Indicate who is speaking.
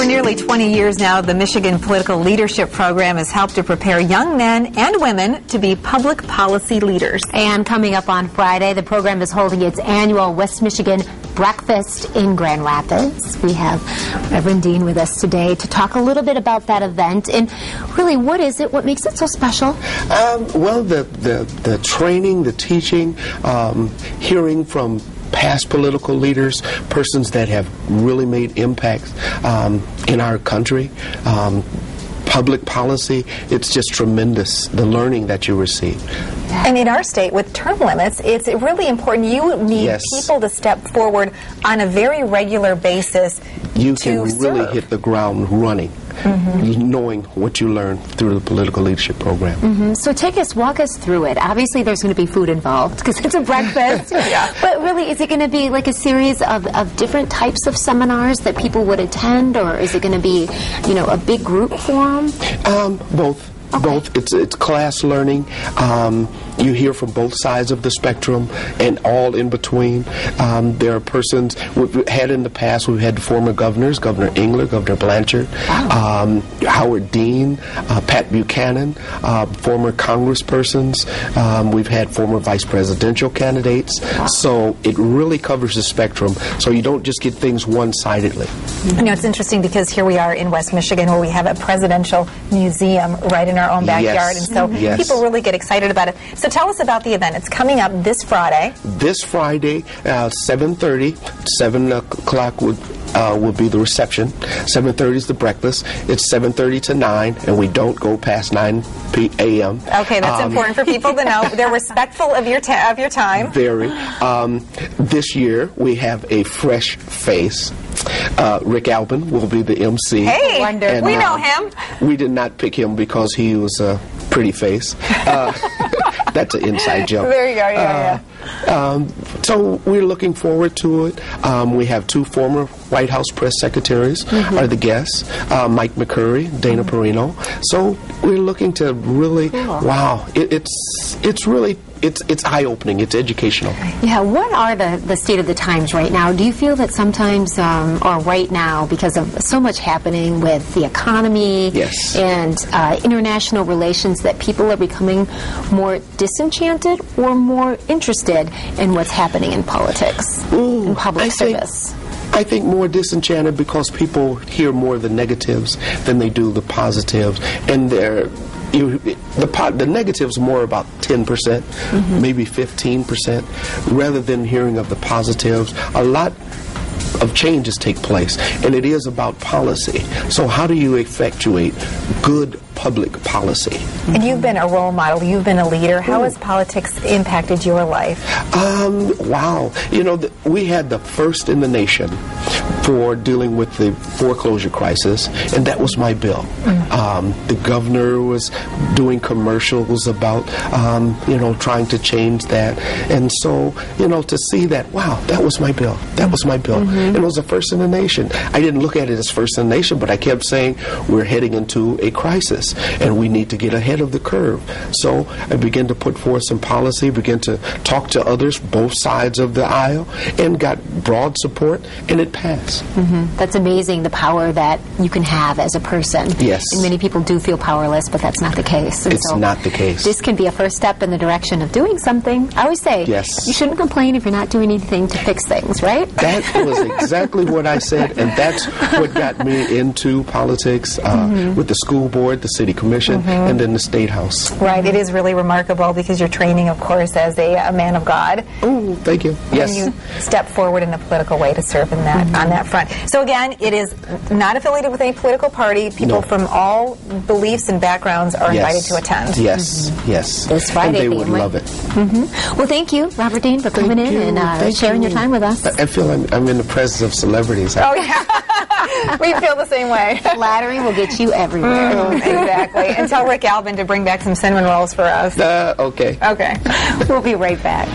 Speaker 1: For nearly 20 years now, the Michigan Political Leadership Program has helped to prepare young men and women to be public policy leaders.
Speaker 2: And coming up on Friday, the program is holding its annual West Michigan Breakfast in Grand Rapids. We have Reverend Dean with us today to talk a little bit about that event. And really, what is it? What makes it so special?
Speaker 3: Well, the training, the teaching, hearing from past political leaders, persons that have really made impacts in our country, public policy, it's just tremendous, the learning that you receive.
Speaker 1: And in our state, with term limits, it's really important. You need people to step forward on a very regular basis.
Speaker 3: You can really hit the ground running, knowing what you learn through the political leadership program.
Speaker 2: So walk us through it. Obviously, there's going to be food involved because it's a breakfast. But really, is it going to be like a series of different types of seminars that people would attend, or is it going to be, a big group forum?
Speaker 3: Both. Okay. Both. It's class learning. You hear from both sides of the spectrum and all in between. There are persons we've had in the past. We've had former governors, Governor Engler, Governor Blanchard, Howard Dean, Pat Buchanan, former congresspersons. We've had former vice presidential candidates. So it really covers the spectrum. So you don't just get things one-sidedly.
Speaker 1: It's interesting because here we are in West Michigan where we have a presidential museum right in our own backyard. And so people really get excited about it. So tell us about the event. It's coming up this Friday.
Speaker 3: This Friday, 7:30, 7 o'clock will be the reception. 7:30 is the breakfast. It's 7:30 to 9, and we don't go past 9 a.m.
Speaker 1: Okay, that's important for people to know. They're respectful of your time.
Speaker 3: Very. This year, we have a fresh face. Rick Albin will be the MC.
Speaker 1: Hey, and, we know him.
Speaker 3: We did not pick him because he was a pretty face. That's an inside joke.
Speaker 1: There you go,
Speaker 3: so we're looking forward to it. We have two former White House press secretaries are the guests, Mike McCurry, Dana Perino. So we're looking to really, it's eye-opening, it's educational.
Speaker 2: Yeah, what are the state of the times right now? Do you feel that sometimes, or right now, because of so much happening with the economy and international relations, that people are becoming more disenchanted or more interested in what's happening in politics, in public service?
Speaker 3: I think more disenchanted because people hear more of the negatives than they do the positives, and the negatives more about 10%, maybe 15%, rather than hearing of the positives. A lot of changes take place, and it is about policy. So how do you effectuate good public policy?
Speaker 1: And you've been a role model, you've been a leader. How has politics impacted your life?
Speaker 3: Wow. We had the first in the nation for dealing with the foreclosure crisis, and that was my bill. The governor was doing commercials about, trying to change that. And so, to see that, wow, that was my bill. That was my bill. And it was the first in the nation. I didn't look at it as first in the nation, but I kept saying, we're heading into a crisis, and we need to get ahead of the curve. So I began to put forth some policy, began to talk to others, both sides of the aisle, and got broad support, and it passed.
Speaker 2: That's amazing, the power that you can have as a person.
Speaker 3: Yes.
Speaker 2: And many people do feel powerless, but that's not the case. And
Speaker 3: it's not the case.
Speaker 2: This can be a first step in the direction of doing something. I always say, you shouldn't complain if you're not doing anything to fix things, right?
Speaker 3: That was exactly what I said, and that's what got me into politics with the school board, the city commission, and then the State House.
Speaker 1: Right. It is really remarkable because you're training, of course, as a man of God.
Speaker 3: Oh, thank you. Yes.
Speaker 1: And you step forward in a political way to serve in that on that front. So again, it is not affiliated with any political party. People from all beliefs and backgrounds are invited to attend.
Speaker 3: Yes, yes.
Speaker 2: This Friday,
Speaker 3: and they would love it.
Speaker 2: Well, thank you, Robert Dean, for coming in and sharing your time with us.
Speaker 3: I feel I'm in the presence of celebrities.
Speaker 1: Oh, yeah. We feel the same way.
Speaker 2: Flattery will get you everywhere.
Speaker 1: Exactly. And tell Rick Albin to bring back some cinnamon rolls for us.
Speaker 3: Okay.
Speaker 1: Okay.
Speaker 2: We'll be right back.